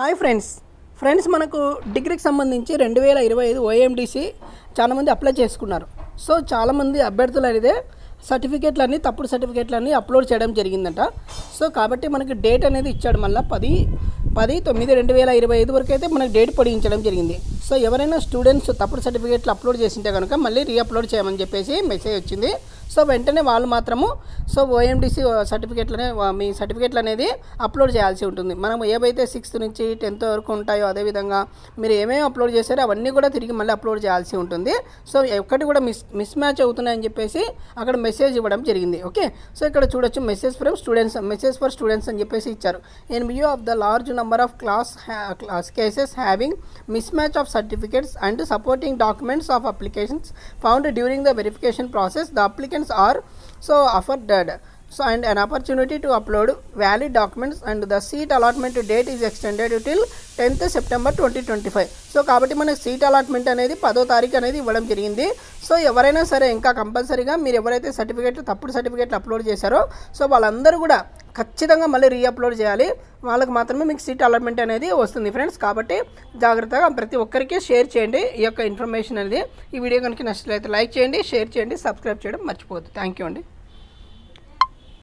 Hi friends మనకు డిగ్రీకి సంబంధించి 2025 ఓఎండిసి చాలామంది అప్లై చేసుకున్నారు. సో చాలామంది అభ్యర్థులు అనేది సర్టిఫికేట్లన్నీ తప్పుడు సర్టిఫికేట్లన్నీ అప్లోడ్ చేయడం జరిగిందంట. సో కాబట్టి మనకి డేట్ అనేది ఇచ్చాడు, మళ్ళీ 10/9/2025 వరకు అయితే మనకు డేట్ పొడిగించడం జరిగింది. సో ఎవరైనా స్టూడెంట్స్ తప్పుడు సర్టిఫికేట్లు అప్లోడ్ చేసింటే కనుక మళ్ళీ రీఅప్లోడ్ చేయమని చెప్పేసి మెసేజ్ వచ్చింది. సో వెంటనే వాళ్ళు మాత్రము ఓఎండిసి సర్టిఫికేట్లనే మీ సర్టిఫికేట్లు అనేది అప్లోడ్ చేయాల్సి ఉంటుంది. మనం ఏవైతే 6th నుంచి 10th వరకు ఉంటాయో అదేవిధంగా మీరు ఏమేమి అప్లోడ్ చేశారో అవన్నీ కూడా తిరిగి మళ్ళీ అప్లోడ్ చేయాల్సి ఉంటుంది. సో ఎక్కడి కూడా మిస్ మ్యాచ్ అవుతున్నాయని చెప్పేసి అక్కడ మెసేజ్ ఇవ్వడం జరిగింది. ఓకే, సో ఇక్కడ చూడొచ్చు మెసేజ్ ఫర్ స్టూడెంట్స్ అని చెప్పేసి ఇచ్చారు. In view of the large number of class cases having miss match of certificates and supporting documents of applications found during the verification process, the applicants are so afforded and an opportunity to upload valid documents, and the seat allotment date is extended till 10th September 2025. So కాబట్టి మనకి seat allotment అనేది 10వ తారీఖు అనేది ఇవ్వడం జరిగింది. So ఎవరైనా సరే ఇంకా కంపల్సరీగా మీరు ఎవరైతే తప్పుడు సర్టిఫికేట్లు అప్లోడ్ చేశారో సో వాళ్ళందరూ కూడా ఖచ్చితంగా మళ్ళీ రీఅప్లోడ్ చేయాలి. వాళ్ళకి మాత్రమే మీకు సీట్ అలాట్మెంట్ అనేది వస్తుంది ఫ్రెండ్స్. కాబట్టి జాగ్రత్తగా ప్రతి ఒక్కరికి షేర్ చేయండి ఈ యొక్క ఇన్ఫర్మేషన్ అనేది. ఈ వీడియో కనుక నచ్చినట్లయితే లైక్ చేయండి, షేర్ చేయండి, సబ్స్క్రైబ్ చేయడం మర్చిపోవద్దు. థ్యాంక్ యూ అండి.